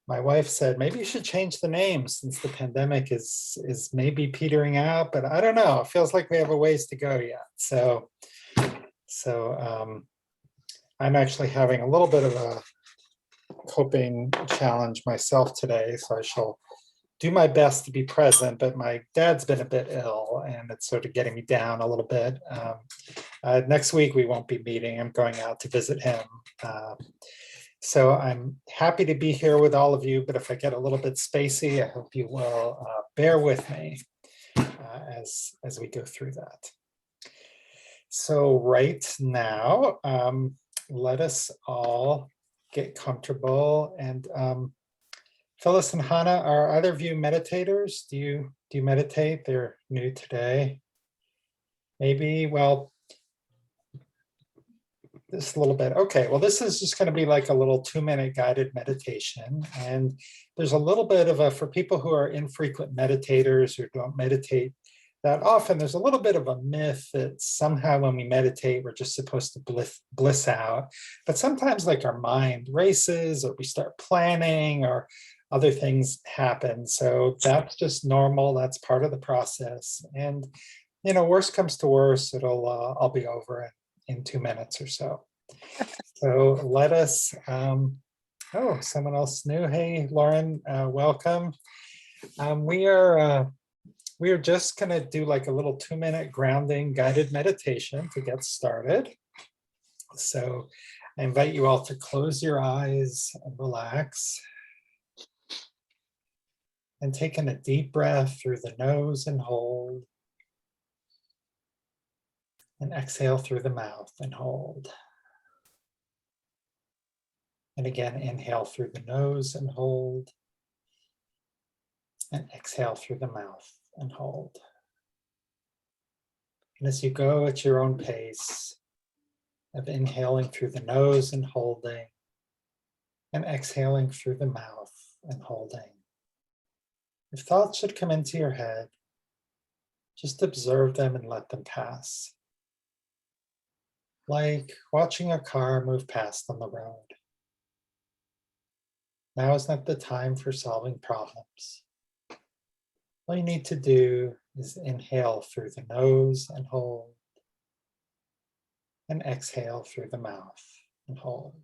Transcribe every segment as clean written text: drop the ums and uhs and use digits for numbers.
my wife said, maybe you should change the name since the pandemic is maybe petering out, but I don't know. It feels like we have a ways to go yet. So I'm actually having a little bit of a coping challenge myself today, so I shall do my best to be present, but my dad's been a bit ill and it's sort of getting me down a little bit. Next week we won't be meeting. I'm going out to visit him. So I'm happy to be here with all of you, but if I get a little bit spacey, I hope you will bear with me as we go through that. So right now, let us all get comfortable. And Phyllis and Hannah, are either of you meditators? Do you meditate? They're new today. Maybe, well, this a little bit. Okay, well, this is just going to be like a little 2-minute guided meditation. And there's a little bit of a, for people who are infrequent meditators or don't meditate that often, there's a little bit of a myth that somehow when we meditate, we're just supposed to bliss out. But sometimes like our mind races or we start planning or other things happen. So that's just normal. That's part of the process. And, you know, worst comes to worst, I'll be over in 2 minutes or so. So let us, oh, someone else new. Hey, Lauren, welcome. We are just going to do like a little 2-minute grounding guided meditation to get started. So I invite you all to close your eyes and relax. And take in a deep breath through the nose and hold. And exhale through the mouth and hold. And again, inhale through the nose and hold. And exhale through the mouth and hold. And as you go at your own pace of inhaling through the nose and holding, and exhaling through the mouth and holding, if thoughts should come into your head, just observe them and let them pass. Like watching a car move past on the road. Now is not the time for solving problems. All you need to do is inhale through the nose and hold, and exhale through the mouth and hold.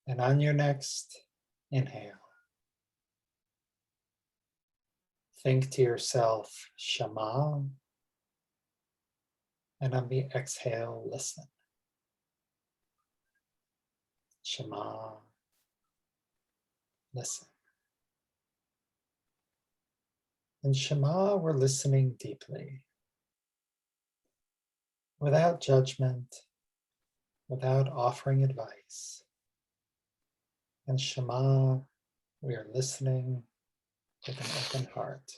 And on your next inhale, think to yourself, Shema, and on the exhale, listen. Shema, listen. In Shema, we're listening deeply, without judgment, without offering advice. In Shema, we are listening with an open heart.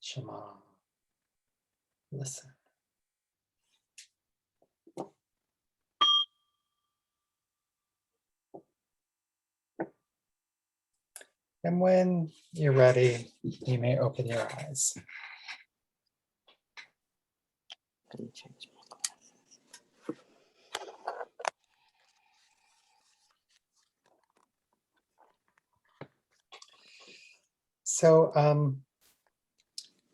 Shema, listen. And when you're ready, you may open your eyes. So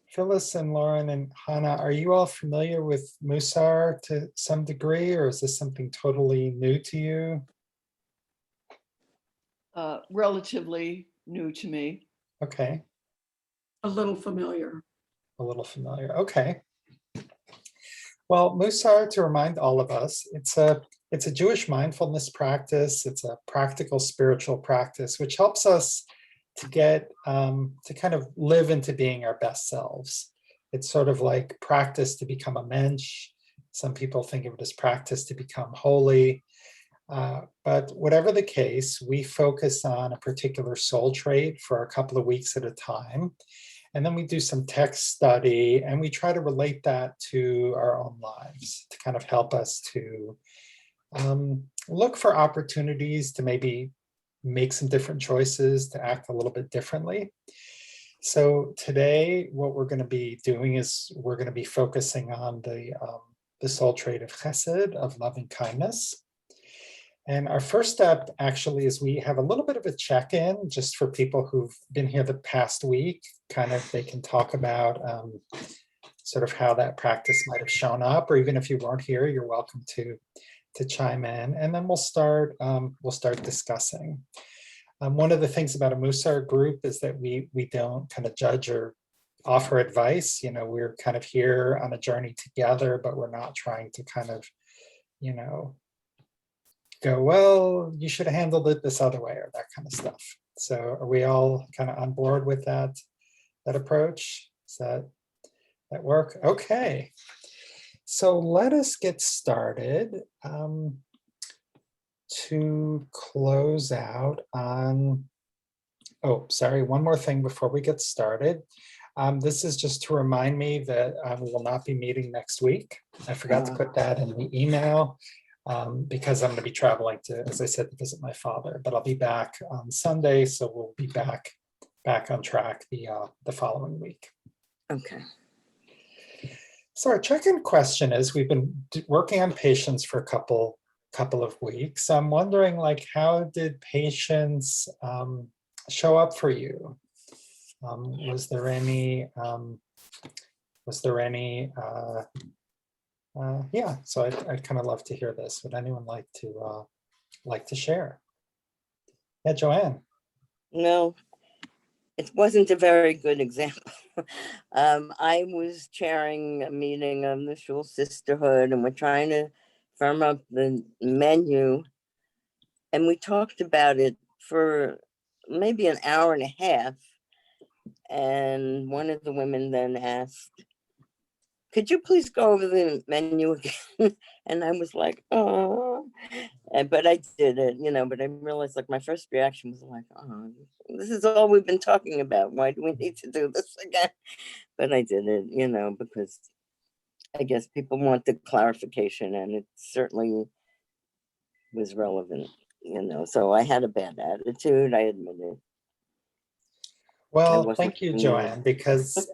Phyllis and Lauren and Hannah, are you all familiar with Musar to some degree, or is this something totally new to you? Relatively new to me. Okay. A little familiar. A little familiar. Okay. Well, Musar, to remind all of us, it's a Jewish mindfulness practice. It's a practical spiritual practice, which helps us to get to kind of live into being our best selves. It's sort of like practice to become a mensch. Some people think of it as practice to become holy. But whatever the case, we focus on a particular soul trait for a couple of weeks at a time. And then we do some text study and we try to relate that to our own lives to kind of help us to look for opportunities to maybe make some different choices, to act a little bit differently. So today, what we're going to be doing is we're going to be focusing on the soul trait of chesed, of loving kindness. And our first step actually is we have a little bit of a check-in just for people who've been here the past week. Kind of they can talk about sort of how that practice might have shown up, or even if you weren't here, you're welcome to chime in. And then we'll start discussing. One of the things about a Musar group is that we don't kind of judge or offer advice. We're kind of here on a journey together, but we're not trying to kind of, go, well, you should have handled it this other way, or that kind of stuff. So are we all kind of on board with that approach? Does that work? Okay. So let us get started. To close out on, oh, sorry, one more thing before we get started. This is just to remind me that we will not be meeting next week. I forgot to put that in the email. Because I'm going to be traveling to, as I said, to visit my father, but I'll be back on Sunday, so we'll be back on track the following week. Okay. So our check-in question is: we've been working on patience for a couple of weeks. I'm wondering, like, how did patience show up for you? Was there any? Yeah, so I'd kind of love to hear this. Would anyone like to share? Yeah, Joanne. No, it wasn't a very good example. I was chairing a meeting of the Shul Sisterhood, and we're trying to firm up the menu. And we talked about it for maybe an hour and a half. And one of the women then asked, could you please go over the menu again? And I was like, oh, but I did it, but I realized, like, my first reaction was like, oh, this is all we've been talking about. Why do we need to do this again? But I did it, because I guess people want the clarification, and it certainly was relevant, so I had a bad attitude, I admit it. Well, thank you, Joanne, because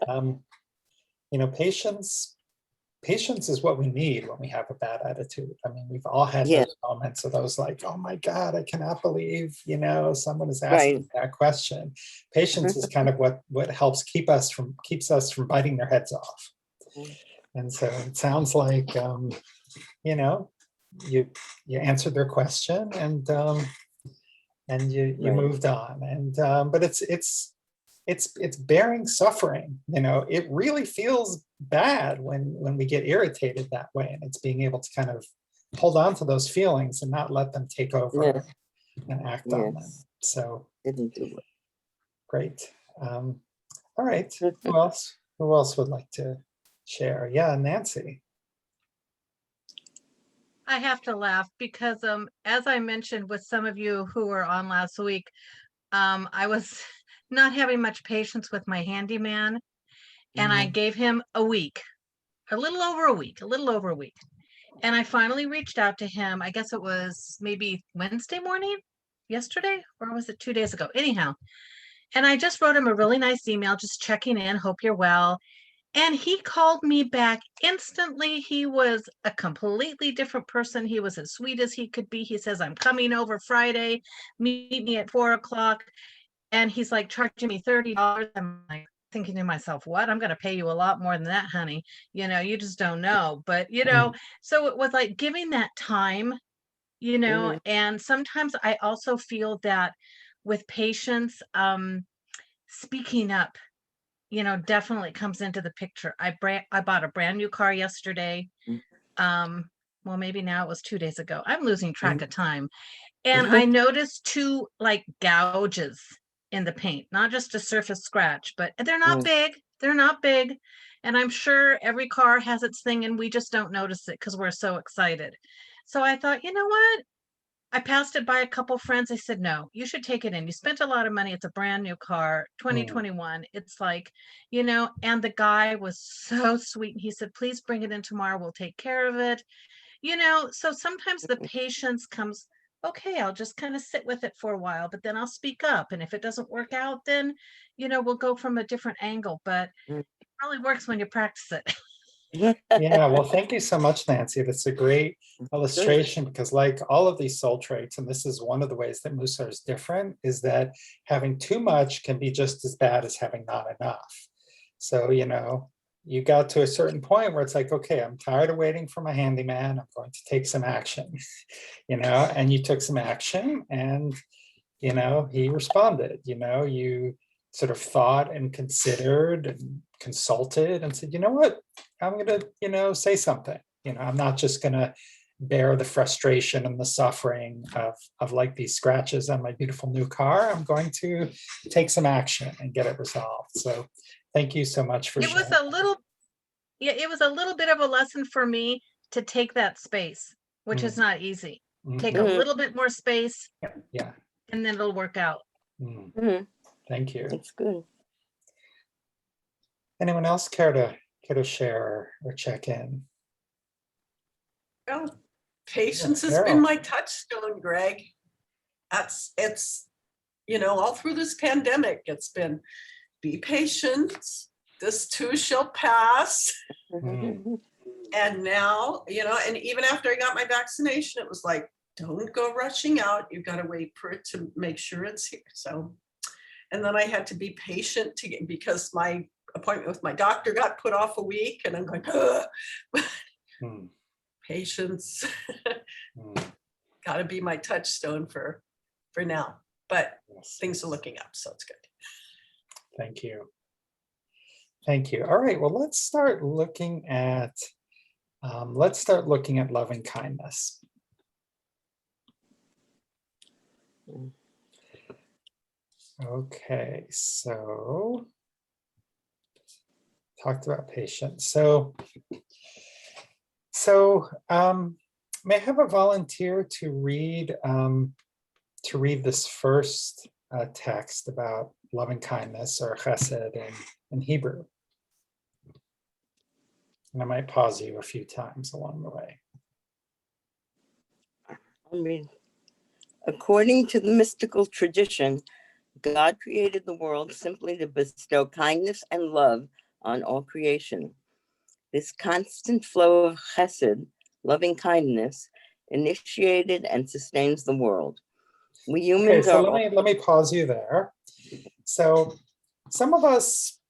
patience is what we need when we have a bad attitude. I mean, we've all had those moments of those, like, oh my God, I cannot believe, someone is asking that question. Patience is kind of what helps keeps us from biting their heads off. And so it sounds like, you answered their question, and you moved on. And but it's bearing suffering. It really feels bad when we get irritated that way, and it's being able to kind of hold on to those feelings and not let them take over and act on them. So didn't do it. Great. All right. Who else would like to share? Yeah, Nancy. I have to laugh because as I mentioned with some of you who were on last week, I was not having much patience with my handyman, and I gave him a week, a little over a week. And I finally reached out to him. I guess it was maybe Wednesday morning, yesterday, or was it 2 days ago? Anyhow, and I just wrote him a really nice email, just checking in, hope you're well. And he called me back instantly. He was a completely different person. He was as sweet as he could be. He says, I'm coming over Friday, meet me at 4:00. And he's like charging me $30. I'm like thinking to myself, what? I'm going to pay you a lot more than that, honey. You just don't know. But, so it was like giving that time, and sometimes I also feel that with patience, speaking up, definitely comes into the picture. I bought a brand new car yesterday. Well, maybe now it was 2 days ago. I'm losing track of time. And I noticed 2 like gouges in the paint, not just a surface scratch, but they're not big. They're not big. And I'm sure every car has its thing, and we just don't notice it because we're so excited. So I thought, you know what? I passed it by a couple friends. I said, no, you should take it in. You spent a lot of money. It's a brand new car, 2021. It's like, and the guy was so sweet. And he said, please bring it in tomorrow. We'll take care of it. So sometimes the patience comes, okay, I'll just kind of sit with it for a while, but then I'll speak up. And if it doesn't work out, then, we'll go from a different angle. But it really works when you practice it. Yeah, well, thank you so much, Nancy. That's a great illustration because like all of these soul traits, and this is one of the ways that Musar is different, is that having too much can be just as bad as having not enough. So, you got to a certain point where it's like, okay, I'm tired of waiting for my handyman. I'm going to take some action, and you took some action and, he responded, you sort of thought and considered and consulted and said, you know what, I'm going to, say something. I'm not just going to bear the frustration and the suffering of like these scratches on my beautiful new car. I'm going to take some action and get it resolved. So thank you so much for It was sharing. it was a little bit of a lesson for me to take that space, which is not easy. Take a little bit more space. Yeah. And then it'll work out. Thank you. That's good. Anyone else care to share or check in? Well, patience has Carol. been my touchstone, Greg. It's all through this pandemic, it's been be patient. This too shall pass. And now, and even after I got my vaccination, it was like, don't go rushing out. You've got to wait for it to make sure it's here. So, and then I had to be patient because my appointment with my doctor got put off a week, and I'm going, patience. Got to be my touchstone for now. But things are looking up, so it's good. Thank you. Thank you. All right. Well, let's start looking at loving kindness. Okay, so talked about patience. So may I have a volunteer to read this first text about loving kindness, or chesed in Hebrew? And I might pause you a few times along the way. I mean, according to the mystical tradition, God created the world simply to bestow kindness and love on all creation. This constant flow of chesed, loving kindness, initiated and sustains the world. We humans so are. let me pause you there. So some of us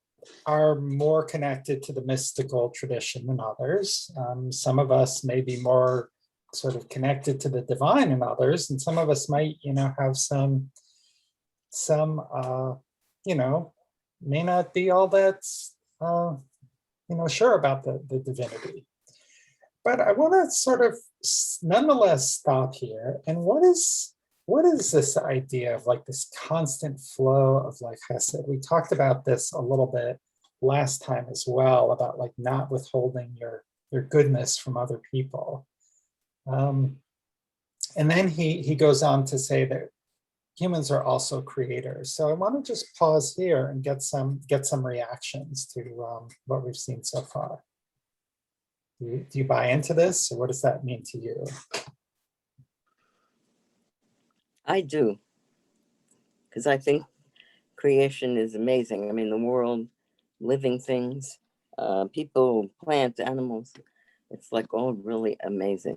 are more connected to the mystical tradition than others. Some of us may be more sort of connected to the divine than others, and some of us might, have some may not be all that sure about the divinity. But I want to sort of nonetheless stop here. And what is this idea of like this constant flow of like chesed? We talked about this a little bit last time as well, about like not withholding your goodness from other people. And then he goes on to say that humans are also creators. So I want to just pause here and get some reactions to what we've seen so far. Do you buy into this, or what does that mean to you? I do, because I think creation is amazing. I mean, the world, living things, people, plants, animals. It's like all really amazing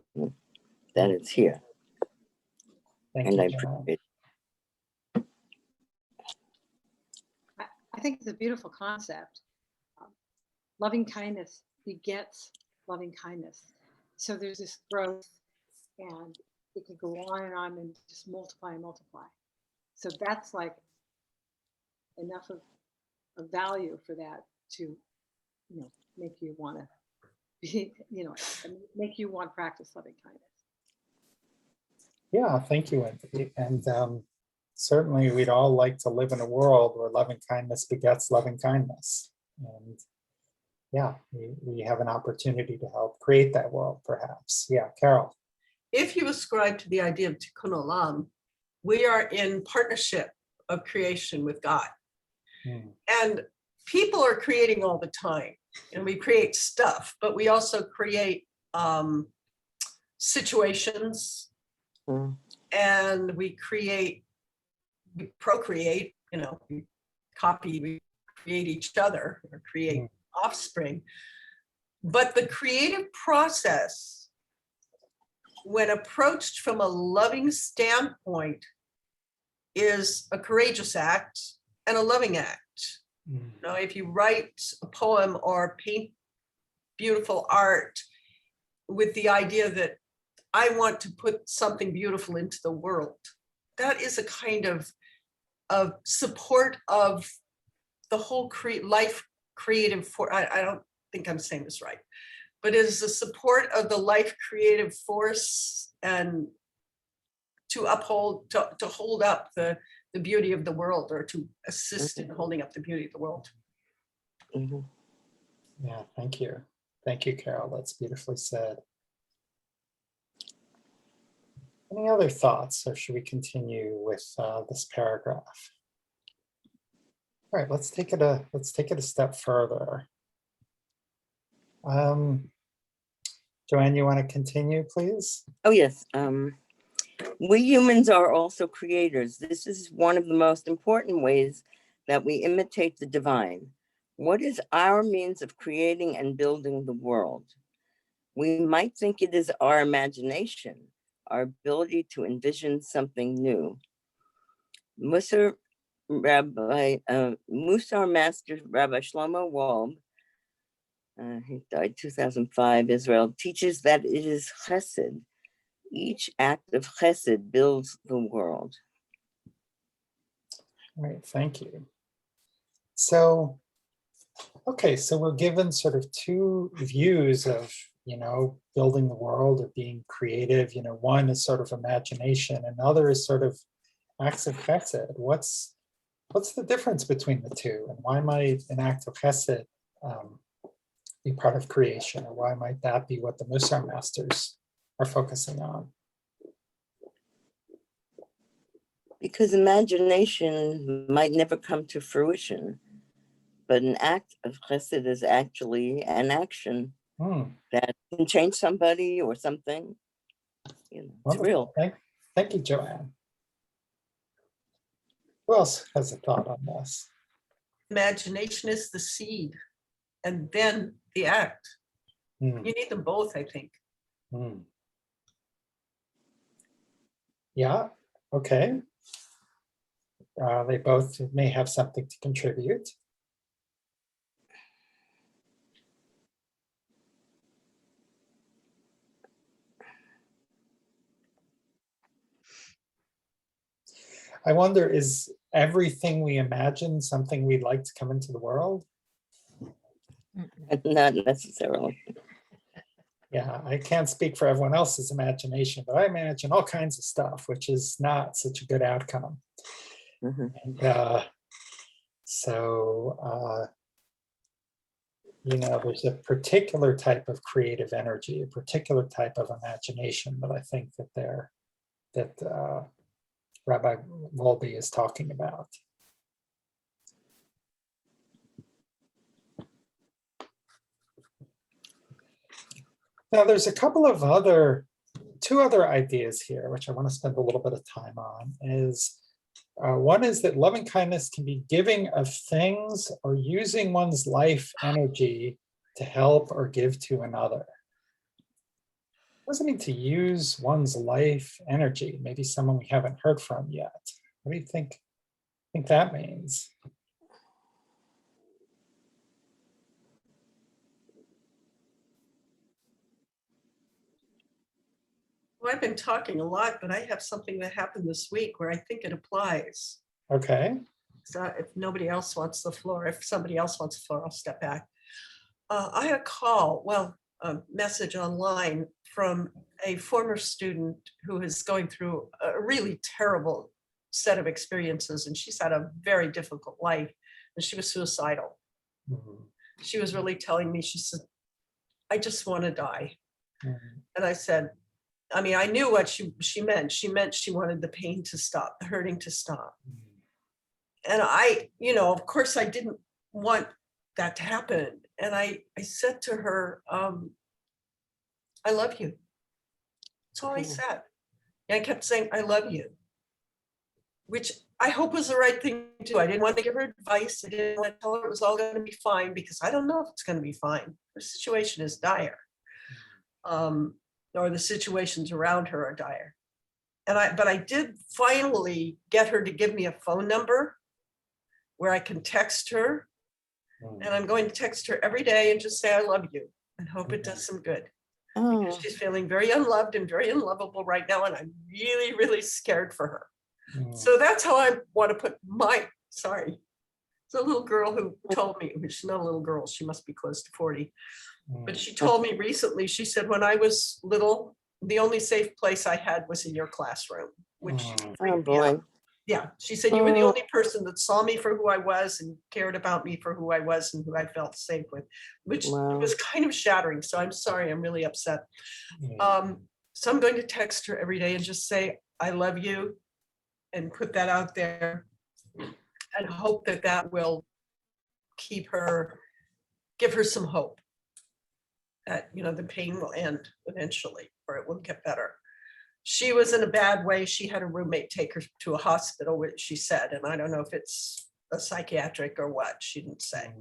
that it's here. Thank you, John. I think it's a beautiful concept. Loving kindness begets loving kindness. So there's this growth, and it can go on and just multiply and multiply. So that's like enough of value for that to, make you want to be, make you want to practice loving kindness. Yeah, thank you, Wendy. And certainly we'd all like to live in a world where loving kindness begets loving kindness. And yeah, we have an opportunity to help create that world, perhaps. Yeah, Carol. If you ascribe to the idea of Tikkun Olam, we are in partnership of creation with God. And people are creating all the time, and we create stuff, but we also create situations, and we procreate, we create each other or create offspring. But the creative process, when approached from a loving standpoint, is a courageous act and a loving act. You know, if you write a poem or paint beautiful art with the idea that I want to put something beautiful into the world, that is a kind of support of the whole life creative force. I don't think I'm saying this right, but it is a support of the life creative force and to uphold, to hold up the beauty of the world, or to assist in holding up the beauty of the world. Mhm. Yeah, thank you. Thank you, Carol. That's beautifully said. Any other thoughts, or should we continue with this paragraph? All right, let's take it a step further. Joanne, you want to continue, please? Oh, yes. We humans are also creators. This is one of the most important ways that we imitate the divine. What is our means of creating and building the world? We might think it is our imagination, our ability to envision something new. Musar Master Rabbi Shlomo Wald, he died 2005, Israel, teaches that it is chesed. Each act of chesed builds the world. All right, thank you. So, okay, so we're given sort of two views of, building the world or being creative. One is sort of imagination, and other is sort of acts of chesed. What's the difference between the two, and why might an act of chesed be part of creation, or why might that be what the Musar masters are focusing on? Because imagination might never come to fruition, but an act of chesed is actually an action that can change somebody or something. It's real. Thank you, Joanne. Who else has a thought on this? Imagination is the seed, and then the act. You need them both, I think. Yeah, okay. They both may have something to contribute. I wonder, is everything we imagine something we'd like to come into the world? Not necessarily. Yeah, I can't speak for everyone else's imagination, but I imagine all kinds of stuff, which is not such a good outcome. And there's a particular type of creative energy, a particular type of imagination that I think that Rabbi Wolbe is talking about. Now, there's a couple of two other ideas here, which I want to spend a little bit of time on. One is that loving kindness can be giving of things or using one's life energy to help or give to another. What does it mean to use one's life energy? Maybe someone we haven't heard from yet. What do you think that means? Well, I've been talking a lot, but I have something that happened this week where I think it applies. Okay. So if nobody else wants the floor, if somebody else wants the floor, I'll step back. I had a message online from a former student who is going through a really terrible set of experiences, and she's had a very difficult life, and she was suicidal. She was really telling me, she said, I just want to die. And I said, I knew what she meant. She meant she wanted the pain to stop, the hurting to stop. And of course, I didn't want that to happen. And I said to her, I love you. That's all I said. And I kept saying, I love you, which I hope was the right thing to do. I didn't want to give her advice. I didn't want to tell her it was all going to be fine, because I don't know if it's going to be fine. Her situation is dire. Or the situations around her are dire. But I did finally get her to give me a phone number where I can text her. And I'm going to text her every day and just say, I love you, and hope it does some good. Because she's feeling very unloved and very unlovable right now. And I'm really, really scared for her. So that's how I want to put sorry. It's a little girl who told me, she's not a little girl, she must be close to 40. But she told me recently, she said, when I was little, the only safe place I had was in your classroom, which freaked me out. Yeah, she said, you were the only person that saw me for who I was and cared about me for who I was and who I felt safe with, which was kind of shattering. So I'm sorry, I'm really upset. So I'm going to text her every day and just say, I love you, and put that out there, and hope that that will keep her, give her some hope that, you know, the pain will end eventually, or it will get better. She was in a bad way. She had a roommate take her to a hospital, which she said, and I don't know if it's a psychiatric or what, she didn't say.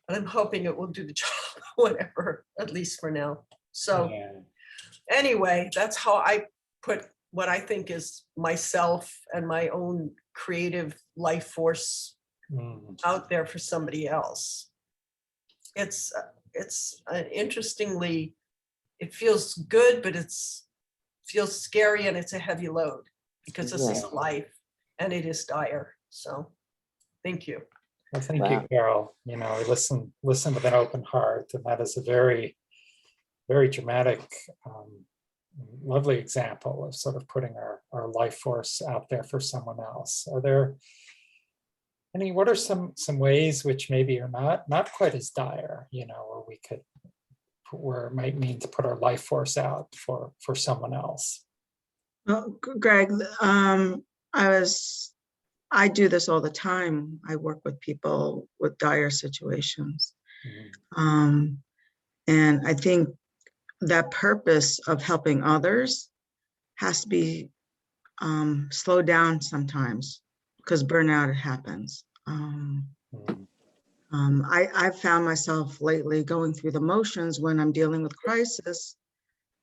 But I'm hoping it will do the job, whatever, at least for now. So anyway, that's how I put what I think is myself and my own creative life force out there for somebody else. It's interestingly, it feels good, but feels scary, and it's a heavy load, because this is life and it is dire. So thank you. Well, thank you, Carol. You know, listen with an open heart, and that is a very, very dramatic, lovely example of sort of putting our life force out there for someone else. Are there what are some ways which maybe are not quite as dire, you know, where it might mean to put our life force out for someone else? Well, Greg, I do this all the time. I work with people with dire situations. And I think that purpose of helping others has to be slowed down sometimes, because burnout happens. I've found myself lately going through the motions when I'm dealing with crisis,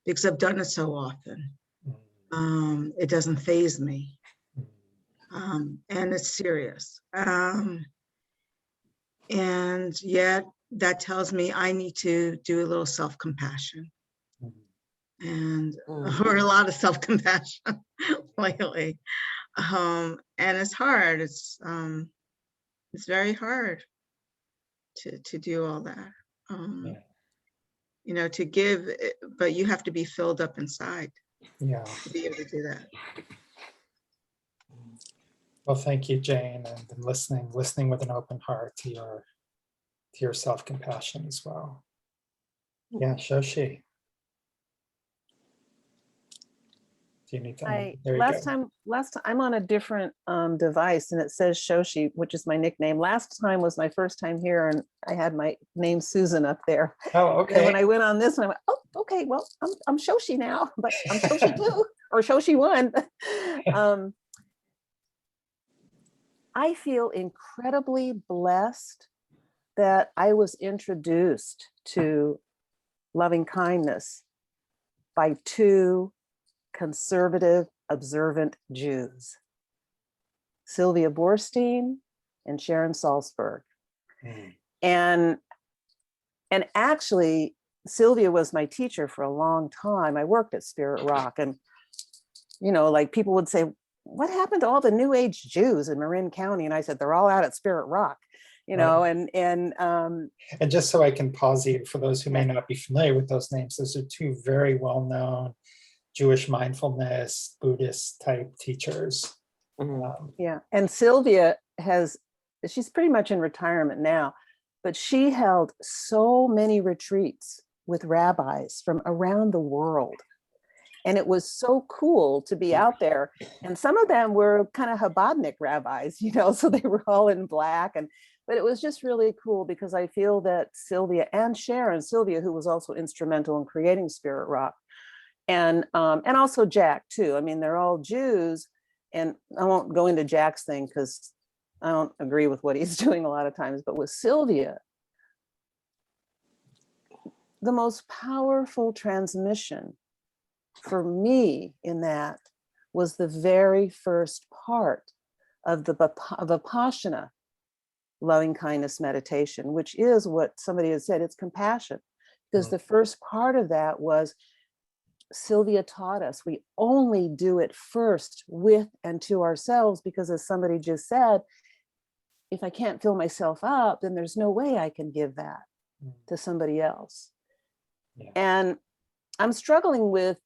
because I've done it so often. It doesn't faze me. And it's serious. And yet that tells me I need to do a little self-compassion. Or a lot of self-compassion lately. And it's hard. It's very hard to do all that. You know, to give, but you have to be filled up inside to be able to do that. Well, thank you, Jane, and listening with an open heart to your self-compassion as well. Yeah, Shoshi. Do you need to? Last time I'm on a different device, and it says Shoshi, which is my nickname. Last time was my first time here, and I had my name Susan up there. Oh, okay. And when I went on this one, I went, oh, okay, well, I'm Shoshi now, but I'm Shoshi 2 or Shoshi 1. I feel incredibly blessed that I was introduced to loving kindness by 2 conservative, observant Jews, Sylvia Borstein and Sharon Salzberg. And actually, Sylvia was my teacher for a long time. I worked at Spirit Rock, and, you know, like people would say, what happened to all the New Age Jews in Marin County? And I said, they're all out at Spirit Rock, you know, and just so I can pause you, for those who may not be familiar with those names, those are 2 very well-known Jewish mindfulness, Buddhist type teachers. Yeah, and Sylvia she's pretty much in retirement now, but she held so many retreats with rabbis from around the world. And it was so cool to be out there. And some of them were kind of Chabadnik rabbis, you know, so they were all in black. But it was just really cool, because I feel that Sylvia and Sharon, Sylvia, who was also instrumental in creating Spirit Rock, and also Jack too. I mean, they're all Jews, and I won't go into Jack's thing because I don't agree with what he's doing a lot of times, but with Sylvia, the most powerful transmission for me in that was the very first part of the Vipassana loving kindness meditation, which is what somebody has said, it's compassion. Because the first part of that was Sylvia taught us we only do it first with and to ourselves, because as somebody just said, if I can't fill myself up, then there's no way I can give that to somebody else. Yeah. And I'm struggling with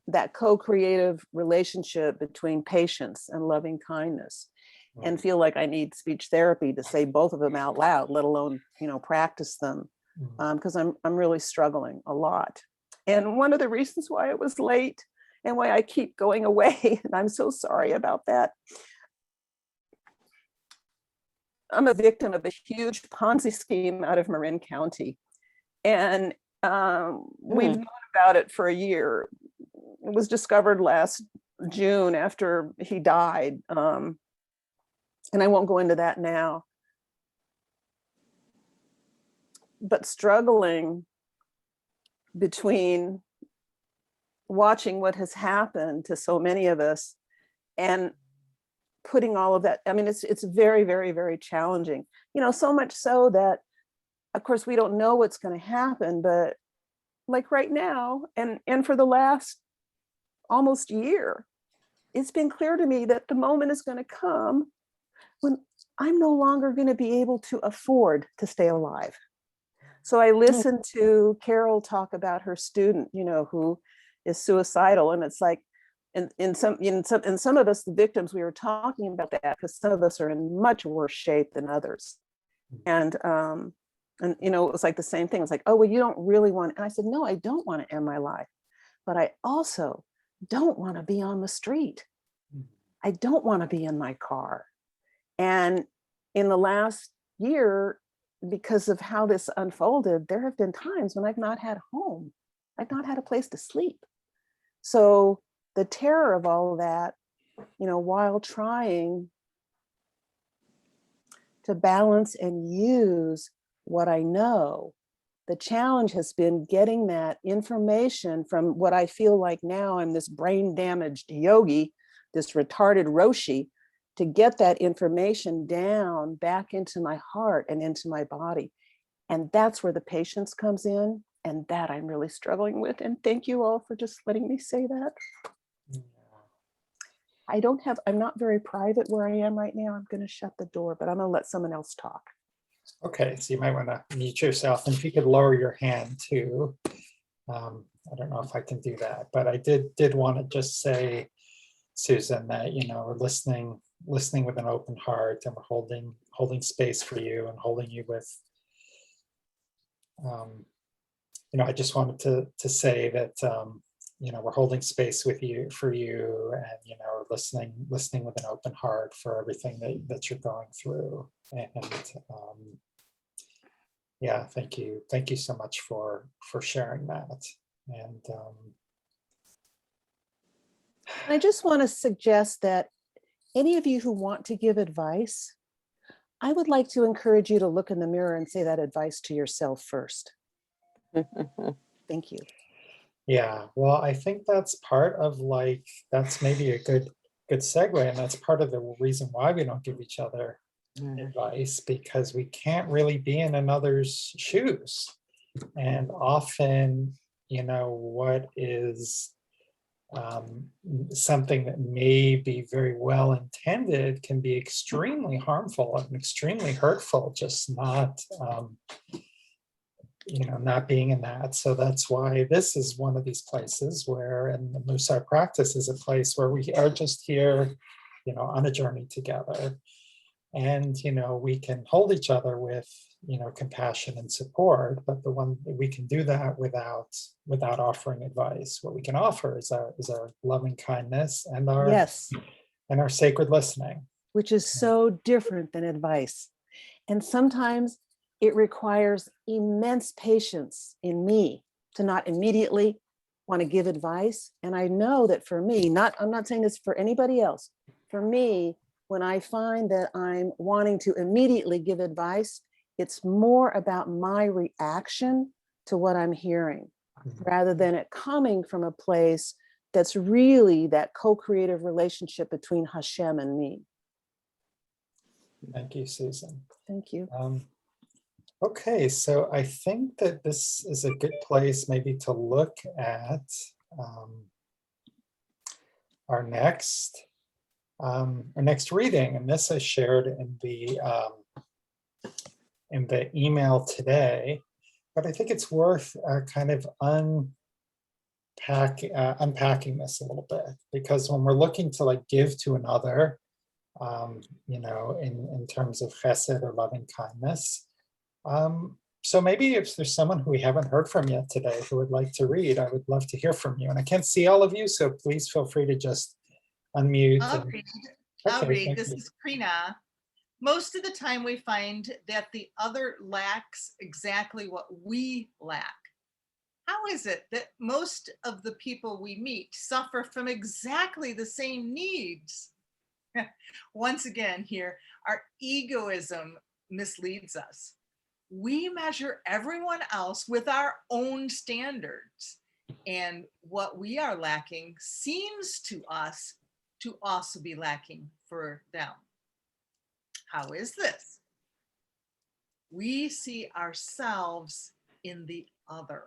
that co-creative relationship between patience and loving kindness, and feel like I need speech therapy to say both of them out loud, let alone, practice them, because I'm really struggling a lot. And one of the reasons why it was late and why I keep going away, and I'm so sorry about that. I'm a victim of a huge Ponzi scheme out of Marin County. And we've known about it for a year. It was discovered last June after he died. And I won't go into that now. But struggling between watching what has happened to so many of us and putting all of that, I mean, it's very, very, very challenging. So much so that, of course, we don't know what's going to happen, but like right now, and for the last almost year, it's been clear to me that the moment is going to come when I'm no longer going to be able to afford to stay alive. So I listened to Carol talk about her student, who is suicidal, and it's like, in some of us, the victims, we were talking about that because some of us are in much worse shape than others, and it was like the same thing. It's like, oh well, you don't really want, and I said, no, I don't want to end my life, but I also don't want to be on the street. I don't want to be in my car. And in the last year, because of how this unfolded, there have been times when I've not had a home. I've not had a place to sleep. So the terror of all of that, while trying to balance and use what I know, the challenge has been getting that information from what I feel like now I'm this brain damaged yogi, this retarded Roshi, to get that information down back into my heart and into my body. And that's where the patience comes in. And that I'm really struggling with. And thank you all for just letting me say that. I'm not very private where I am right now. I'm going to shut the door, but I'm going to let someone else talk. Okay, so you might want to mute yourself, and if you could lower your hand too. I don't know if I can do that, but I did want to just say, Susan, that we're listening with an open heart, and we're holding space for you and holding you with. I just wanted to say that we're holding space with you for you, and listening with an open heart for everything that you're going through. And yeah, thank you so much for sharing that. And I just want to suggest that any of you who want to give advice, I would like to encourage you to look in the mirror and say that advice to yourself first. Thank you. Yeah, well, I think that's part of that's maybe a good segue, and that's part of the reason why we don't give each other advice, because we can't really be in another's shoes. And often, what is something that may be very well intended can be extremely harmful and extremely hurtful, just not not being in that. So that's why this is one of these places where, and the Musar practice is a place where we are just here, on a journey together. And, we can hold each other with, compassion and support, but we can do that without offering advice. What we can offer is our loving kindness and our sacred listening. Which is so different than advice. And sometimes it requires immense patience in me to not immediately want to give advice. And I know that for me, I'm not saying this for anybody else. For me, when I find that I'm wanting to immediately give advice, it's more about my reaction to what I'm hearing, rather than it coming from a place that's really that co-creative relationship between Hashem and me. Thank you, Susan. Thank you. Okay, so I think that this is a good place maybe to look at our next reading, and this I shared in the email today, but I think it's worth kind of unpacking this a little bit, because when we're looking to like give to another, in terms of chesed or loving kindness. So maybe if there's someone who we haven't heard from yet today who would like to read, I would love to hear from you. And I can't see all of you, so please feel free to just unmute. I'll Okay, read. thank This you. is Krina. Most of the time we find that the other lacks exactly what we lack. How is it that most of the people we meet suffer from exactly the same needs? Once again here, our egoism misleads us. We measure everyone else with our own standards, and what we are lacking seems to us to also be lacking for them. How is this? We see ourselves in the other.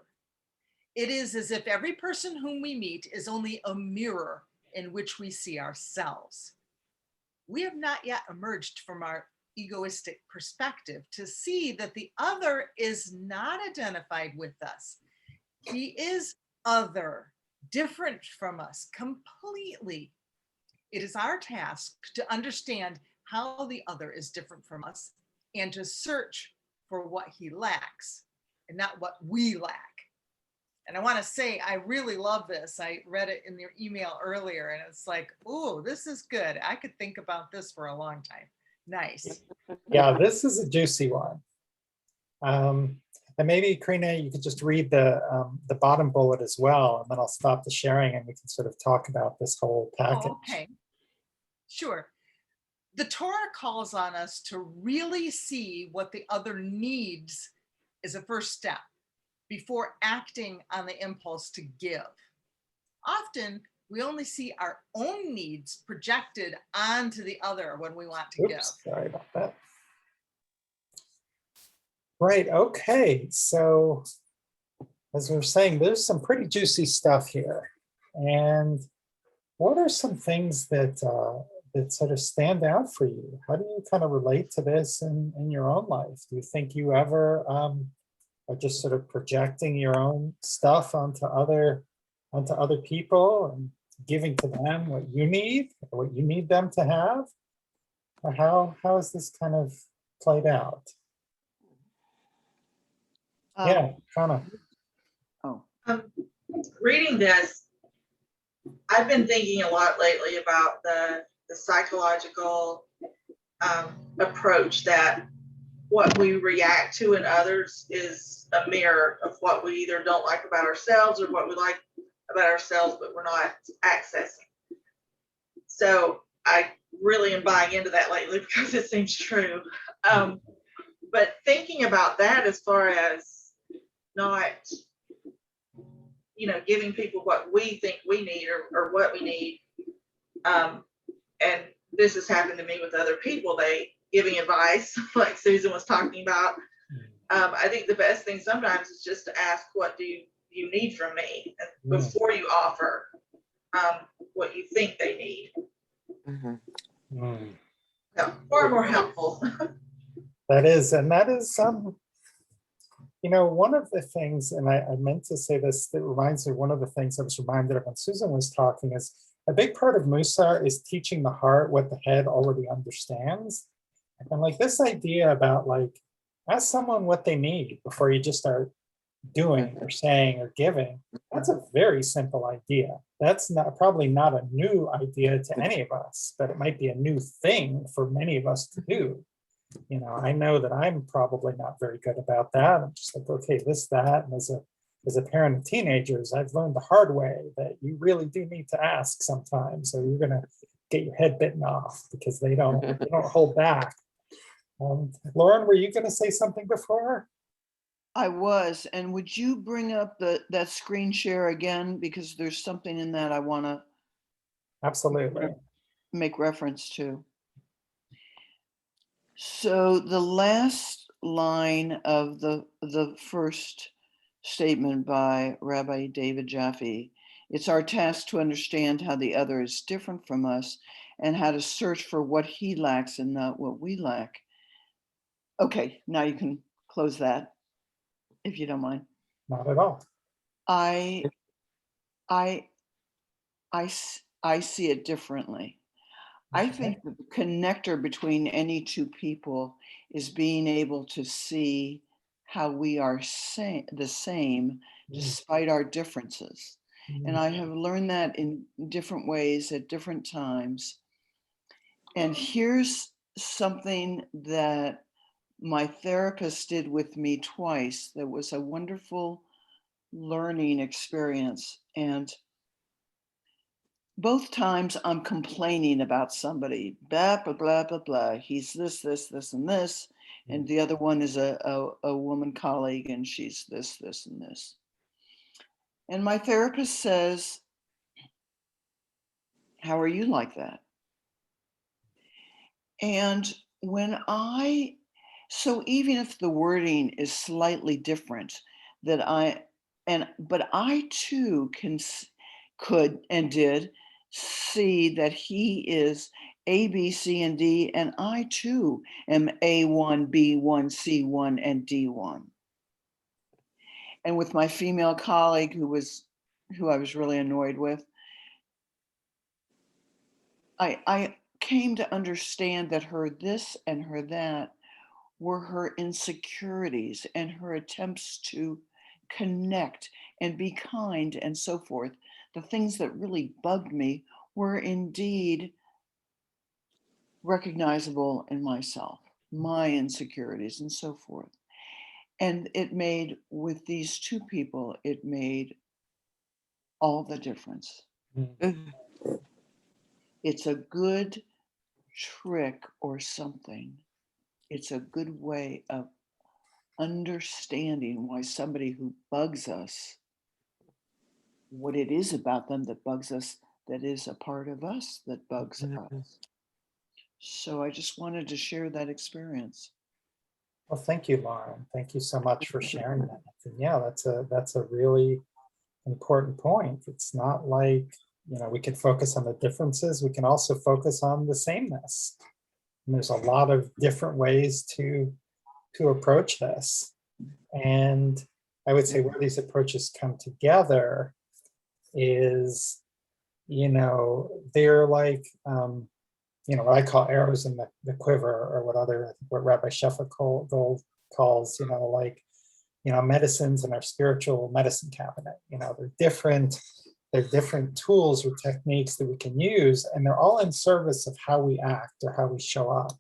It is as if every person whom we meet is only a mirror in which we see ourselves. We have not yet emerged from our egoistic perspective to see that the other is not identified with us. He is other, different from us completely. It is our task to understand how the other is different from us and to search for what he lacks and not what we lack. And I want to say, I really love this. I read it in your email earlier, and it's like, oh, this is good. I could think about this for a long time. Nice. Yeah, this is a juicy one. And maybe, Karina, you could just read the bottom bullet as well, and then I'll stop the sharing and we can sort of talk about this whole package. Oh, okay. Sure. The Torah calls on us to really see what the other needs is a first step before acting on the impulse to give. Often, we only see our own needs projected onto the other when we want to give. Sorry about that. Right, okay. So, as we were saying, there's some pretty juicy stuff here. And what are some things that sort of stand out for you? How do you kind of relate to this in your own life? Do you think you ever are just sort of projecting your own stuff onto other people and giving to them what you need, or what you need them to have? Or how is this kind of played out? Yeah, Kana. Oh, Reading this, I've been thinking a lot lately about the psychological approach that what we react to in others is a mirror of what we either don't like about ourselves or what we like about ourselves, but we're not accessing. So I really am buying into that lately because it seems true. But thinking about that as far as not, giving people what we think we need or what we need. And this has happened to me with other people, they giving advice like Susan was talking about. I think the best thing sometimes is just to ask, what do you need from me before you offer what you think they need. So, far more helpful. That is one of the things, and I meant to say this, that reminds me, one of the things I was reminded of when Susan was talking is a big part of Musar is teaching the heart what the head already understands. And like this idea about like, ask someone what they need before you just start doing or saying or giving. That's a very simple idea. That's probably not a new idea to any of us, but it might be a new thing for many of us to do. I know that I'm probably not very good about that. I'm just like, okay, this, that, and as a as a parent of teenagers, I've learned the hard way that you really do need to ask sometimes, or you're going to get your head bitten off because they don't hold back. Lauren, were you going to say something before? I was, and would you bring up that screen share again? Because there's something in that I want to Absolutely. make reference to. So the last line of the first statement by Rabbi David Jaffe, it's our task to understand how the other is different from us and how to search for what he lacks and not what we lack. Okay, now you can close that, if you don't mind. Not at all. I see it differently. I think the connector between any two people is being able to see how we are the same despite our differences. And I have learned that in different ways at different times. And here's something that my therapist did with me twice that was a wonderful learning experience. And both times I'm complaining about somebody, blah, blah, blah, blah, blah. He's this, and this. And the other one is a woman colleague, and she's this, and this. And my therapist says, how are you like that? And so even if the wording is slightly different, but I too could and did see that he is A, B, C, and D, and I too am A1, B1, C1, and D1. And with my female colleague who I was really annoyed with, I came to understand that her this and her that were her insecurities and her attempts to connect and be kind and so forth. The things that really bugged me were indeed recognizable in myself, my insecurities and so forth. And it made, with these two people, it made all the difference. It's a good trick or something. It's a good way of understanding why somebody who bugs us, what it is about them that bugs us, that is a part of us that bugs us. So I just wanted to share that experience. Well, thank you, Lauren. Thank you so much for sharing that. And yeah, that's a really important point. It's not like, we can focus on the differences. We can also focus on the sameness. And there's a lot of different ways to approach this. And I would say where these approaches come together is, they're like, what I call arrows in the quiver, or what Rabbi Jaffe calls, medicines in our spiritual medicine cabinet. They're different tools or techniques that we can use, and they're all in service of how we act or how we show up.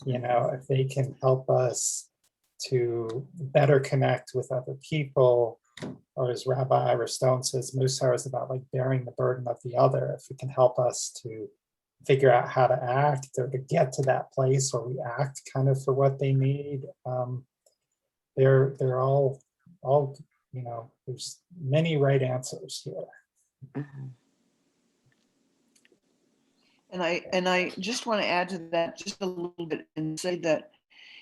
If they can help us to better connect with other people, or as Rabbi Ira Stone says, Musar is about like bearing the burden of the other. If it can help us to figure out how to act or to get to that place where we act kind of for what they need, they're all there's many right answers here. And I just want to add to that just a little bit and say that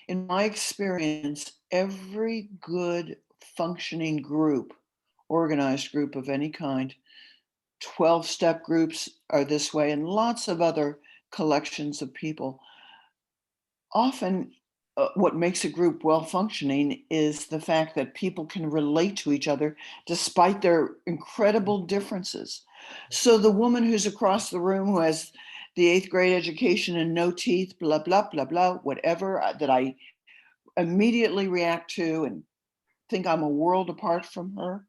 in my experience, every good functioning group, organized group of any kind, 12-step groups are this way, and lots of other collections of people. Often what makes a group well functioning is the fact that people can relate to each other despite their incredible differences. So the woman who's across the room who has the 8th grade education and no teeth, blah, blah, blah, blah, whatever, that I immediately react to and think I'm a world apart from her,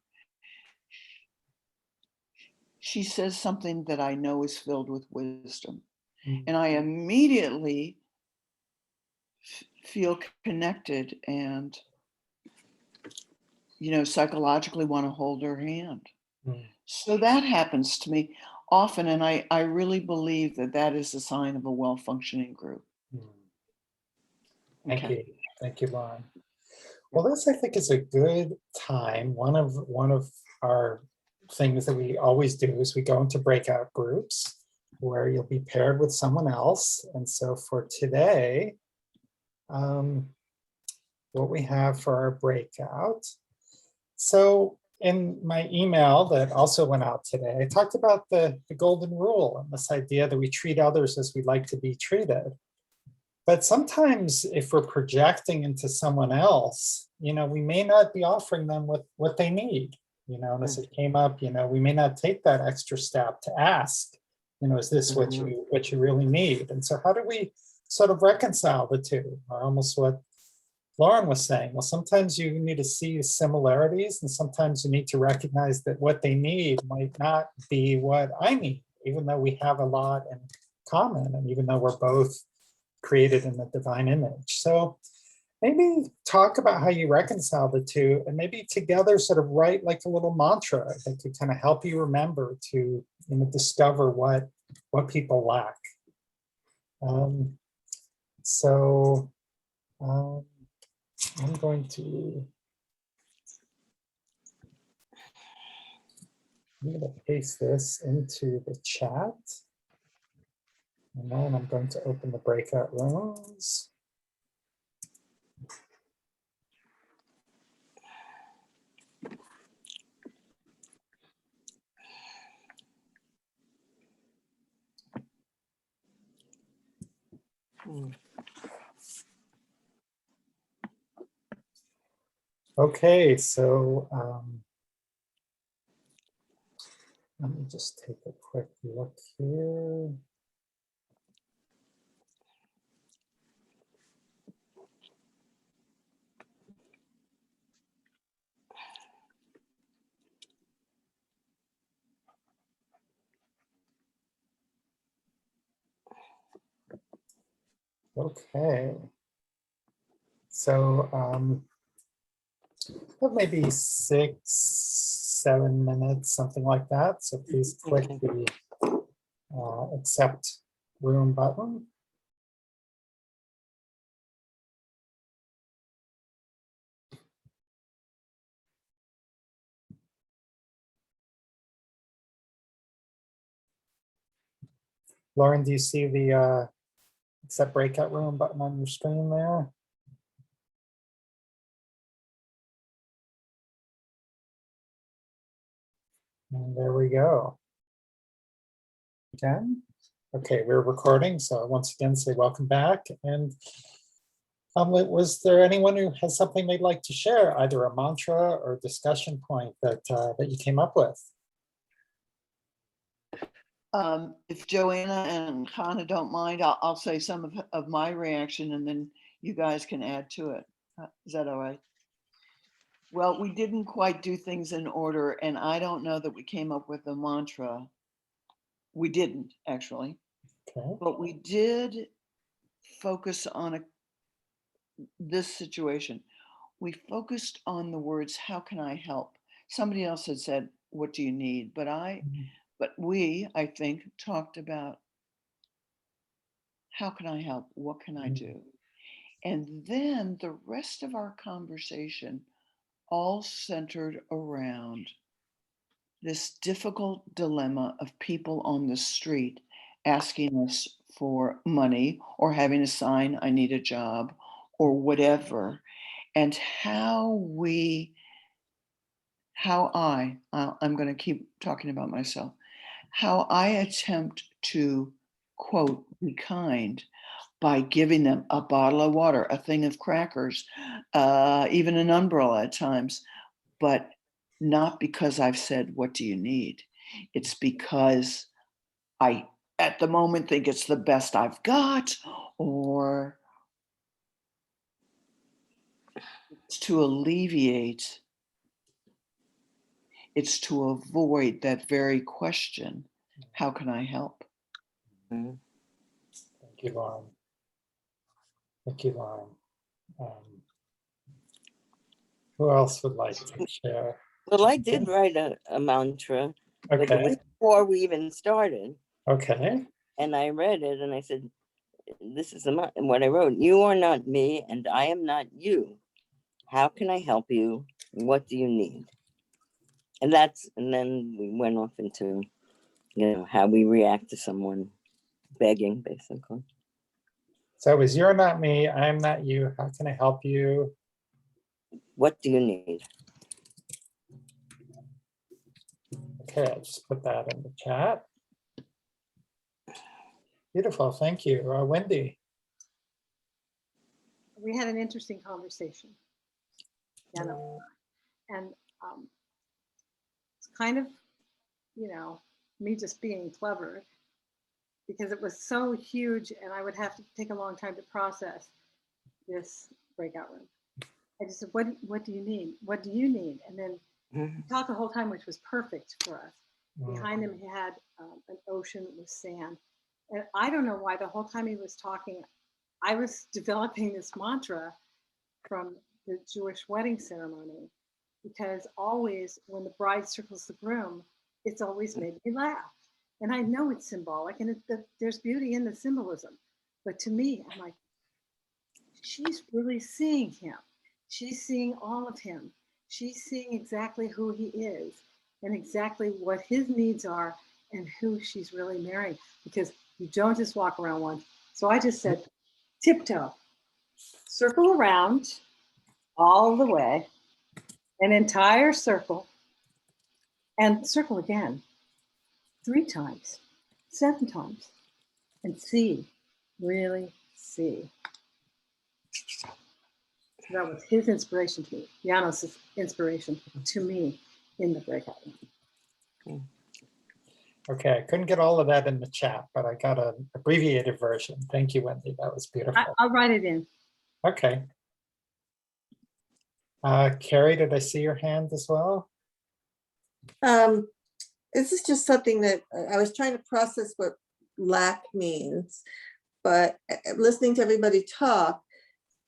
she says something that I know is filled with wisdom. And I immediately feel connected and psychologically want to hold her hand. Mm. So that happens to me often. And I really believe that that is a sign of a well-functioning group. Mm. Thank Okay. you. Thank you, Lauren. Well, this I think is a good time. One of our things that we always do is we go into breakout groups where you'll be paired with someone else. And so for today, what we have for our breakout. So in my email that also went out today, I talked about the golden rule and this idea that we treat others as we'd like to be treated. But sometimes if we're projecting into someone else, we may not be offering them what they need, and as it came up, we may not take that extra step to ask, is this what you really need? And so how do we sort of reconcile the two, or almost what Lauren was saying? Well, sometimes you need to see similarities, and sometimes you need to recognize that what they need might not be what I need, even though we have a lot in common, and even though we're both created in the divine image. So maybe talk about how you reconcile the two, and maybe together sort of write like a little mantra that could kind of help you remember to discover what people lack. I'm going to paste this into the chat. And then I'm going to open the breakout rooms. Okay, so let me just take a quick look here. Okay, so maybe 6-7 minutes, something like that. So please click the accept room button. Lauren, do you see the accept breakout room button on your screen there? And there we go. Again. Okay, we're recording, so once again, say welcome back. And was there anyone who has something they'd like to share, either a mantra or discussion point that you came up with? If Joanna and Hannah don't mind, I'll say some of my reaction, and then you guys can add to it. Is that all right? Well, we didn't quite do things in order, and I don't know that we came up with a mantra. We didn't, actually. Okay. But we did focus on this situation. We focused on the words, how can I help? Somebody else had said, what do you need? But we, I think, talked about, how can I help? What can I do? And then the rest of our conversation all centered around this difficult dilemma of people on the street asking us for money or having a sign, I need a job, or whatever, and I'm going to keep talking about myself, how I attempt to, quote, be kind by giving them a bottle of water, a thing of crackers, even an umbrella at times, but not because I've said, what do you need? It's because I, at the moment, think it's the best I've got, or it's to alleviate, it's to avoid that very question, how can I help? Thank you, Lauren. Thank you, Lauren. Who else would like to share? Well, I did write a mantra, but it was Okay, before we even started. okay. And I read it and I said, this is what I wrote. You are not me and I am not you. How can I help you? What do you need? And then we went off into, how we react to someone begging, basically. So it was you're not me, I'm not you. How can I help you? What do you need? Okay, I'll just put that in the chat. Beautiful, thank you. Wendy. We had an interesting conversation, and it's kind of, me just being clever, because it was so huge and I would have to take a long time to process this breakout room. I just said, what do you need? What do you need? And then he talked the whole time, which was perfect for us. Behind him, he had an ocean with sand. And I don't know why the whole time he was talking, I was developing this mantra from the Jewish wedding ceremony, because always when the bride circles the groom, it's always made me laugh. And I know it's symbolic and there's beauty in the symbolism. But to me, I'm like, she's really seeing him. She's seeing all of him. She's seeing exactly who he is and exactly what his needs are and who she's really marrying, because you don't just walk around once. So I just said, tiptoe, circle around all the way, an entire circle, and circle again 3 times, 7 times, and see, really see. So that was his inspiration to me, Janos' inspiration to me in the breakout room. Okay, I couldn't get all of that in the chat, but I got an abbreviated version. Thank you, Wendy. That was beautiful. I'll write it in. Okay. Carrie, did I see your hand as well? This is just something that I was trying to process what lack means, but listening to everybody talk,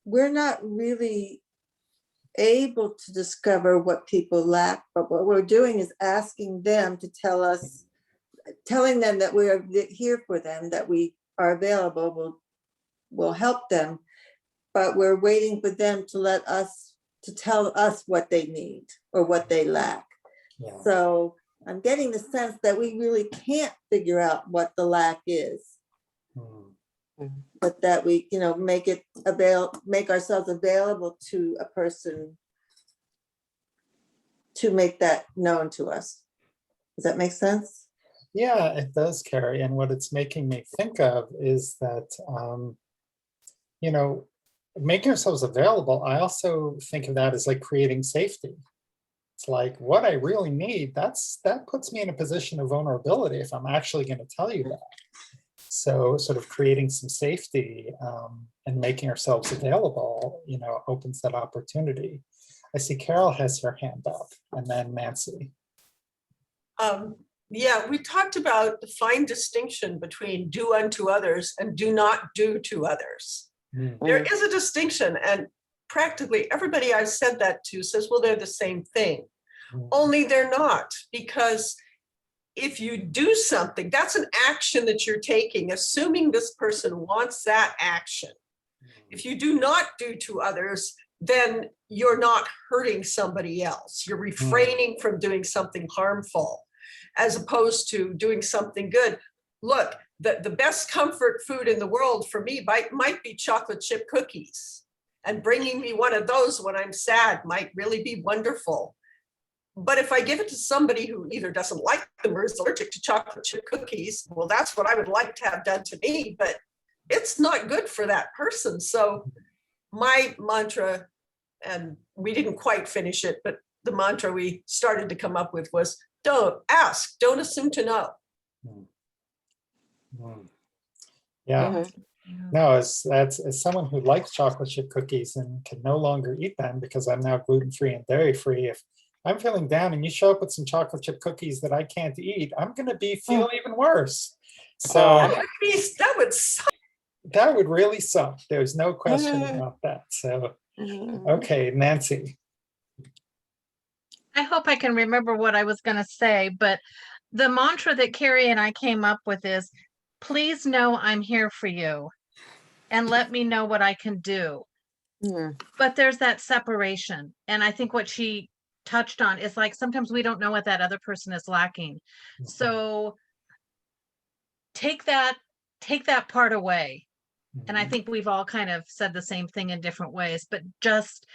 we're not really able to discover what people lack, but what we're doing is asking them to tell us, telling them that we are here for them, that we are available, we'll help them, but we're waiting for them to let us, to tell us what they need or what they lack. Yeah. So I'm getting the sense that we really can't figure out what the lack is, but that we, make ourselves available to a person to make that known to us. Does that make sense? Yeah, it does, Carrie. And what it's making me think of is that, making ourselves available, I also think of that as like creating safety. It's like what I really need, that puts me in a position of vulnerability if I'm actually going to tell you that. So sort of creating some safety and making ourselves available, opens that opportunity. I see Carol has her hand up, and then Nancy. Yeah, we talked about the fine distinction between do unto others and do not do to others. There is a distinction, and practically everybody I've said that to says, well, they're the same thing. Only they're not, because if you do something, that's an action that you're taking, assuming this person wants that action. If you do not do to others, then you're not hurting somebody else. You're refraining from doing something harmful, as opposed to doing something good. Look, the best comfort food in the world for me might be chocolate chip cookies. And bringing me one of those when I'm sad might really be wonderful. But if I give it to somebody who either doesn't like them or is allergic to chocolate chip cookies, well, that's what I would like to have done to me, but it's not good for that person. So my mantra, and we didn't quite finish it, but the mantra we started to come up with was, don't ask, don't assume to know. Yeah. No, as someone who likes chocolate chip cookies and can no longer eat them because I'm now gluten-free and dairy-free, if I'm feeling down and you show up with some chocolate chip cookies that I can't eat, I'm going to feel even worse. So that would suck. That would really suck. There's no question about that. So, okay, Nancy. I hope I can remember what I was going to say, but the mantra that Carrie and I came up with is, please know I'm here for you and let me know what I can do. But there's that separation. And I think what she touched on is like, sometimes we don't know what that other person is lacking. So take that part away. And I think we've all kind of said the same thing in different ways, but just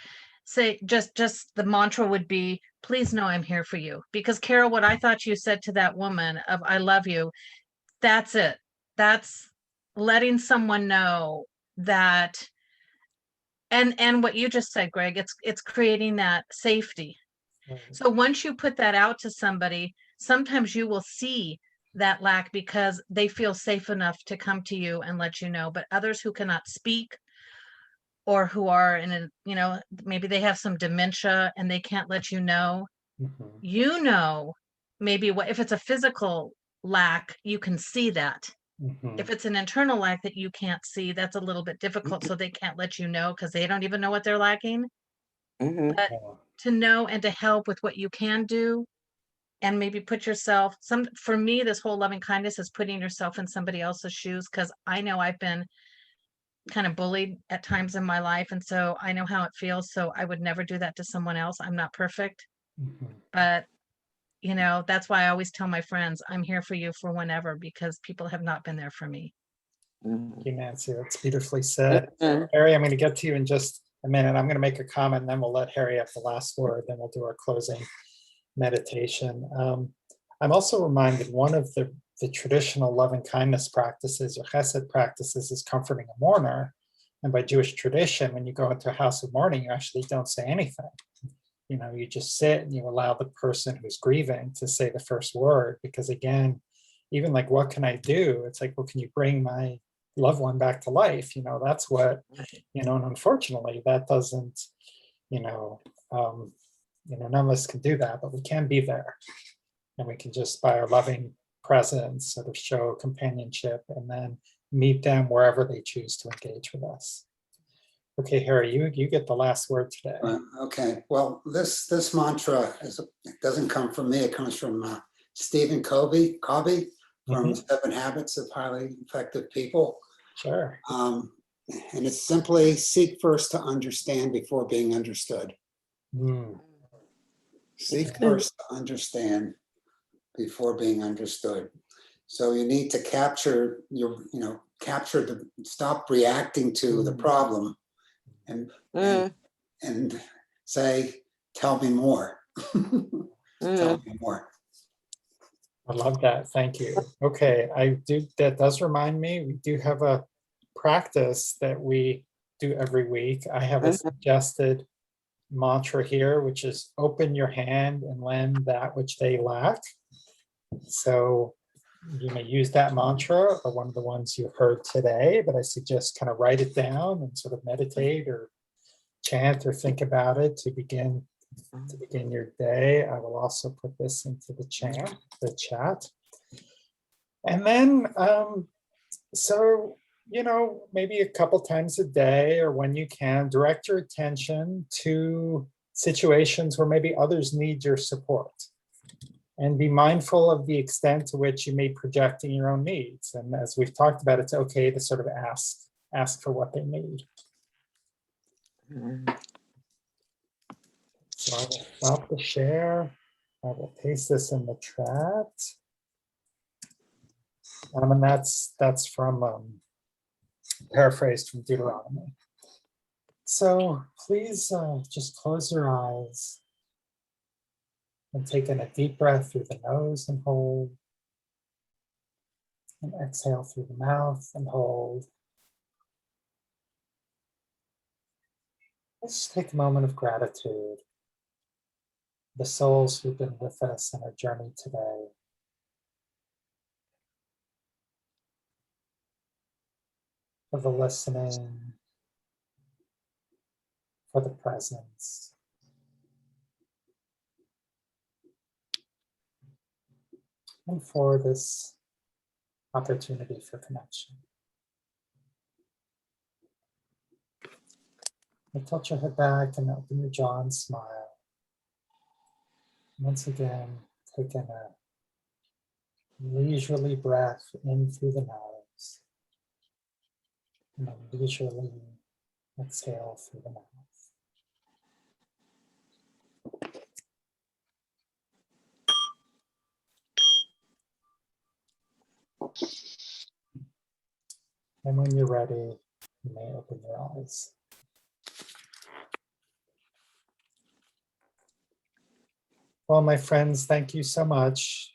say, just the mantra would be, please know I'm here for you. Because Carol, what I thought you said to that woman of, I love you, that's it. That's letting someone know that, and what you just said, Greg, it's creating that safety. So once you put that out to somebody, sometimes you will see that lack because they feel safe enough to come to you and let you know. But others who cannot speak, or who are in a, you know, maybe they have some dementia and they can't let you know, you know, maybe what, if it's a physical lack, you can see that. If it's an internal lack that you can't see, that's a little bit difficult. So they can't let you know because they don't even know what they're lacking. But to know and to help with what you can do, and maybe put yourself, for me, this whole loving kindness is putting yourself in somebody else's shoes, because I know I've been kind of bullied at times in my life, and so I know how it feels. So I would never do that to someone else. I'm not perfect, but you know, that's why I always tell my friends, I'm here for you for whenever, because people have not been there for me. Thank you, Nancy. That's beautifully said. Harry, I'm going to get to you in just a minute. I'm going to make a comment, and then we'll let Harry have the last word. Then we'll do our closing meditation. I'm also reminded one of the traditional loving kindness practices or chesed practices is comforting a mourner. And by Jewish tradition, when you go into a house of mourning, you actually don't say anything. You know, you just sit and you allow the person who's grieving to say the first word. Because again, even like, what can I do? It's like, well, can you bring my loved one back to life? You know, that's what, you know, and unfortunately that doesn't, none of us can do that, but we can be there. And we can just, by our loving presence, sort of show companionship and then meet them wherever they choose to engage with us. Okay, Harry, you get the last word today. Okay, well, this mantra it doesn't come from me. It comes from Stephen Covey from 7 Habits of Highly Effective People. Sure. And it's simply seek first to understand before being understood. Seek first to understand before being understood. So you need to capture stop reacting to the problem and say, tell me more. Tell me more. I love that. Thank you. Okay, that does remind me, we do have a practice that we do every week. I have a suggested mantra here, which is open your hand and lend that which they lack. So you may use that mantra or one of the ones you heard today, but I suggest kind of write it down and sort of meditate or chant or think about it to begin your day. I will also put this into the chat. And then, so, maybe a couple times a day or when you can, direct your attention to situations where maybe others need your support. And be mindful of the extent to which you may project in your own needs. And as we've talked about, it's okay to sort of ask for what they need. So I will stop the share. I will paste this in the chat. And that's from paraphrased from Deuteronomy. So please just close your eyes and take in a deep breath through the nose and hold. And exhale through the mouth and hold. Let's take a moment of gratitude. The souls who've been with us on our journey today. For the listening, for the presence. And for this opportunity for connection. And tilt your head back and open your jaw and smile. Once again, taking a leisurely breath in through the nose. And then leisurely exhale through the mouth. And when you're ready, you may open your eyes. Well, my friends, thank you so much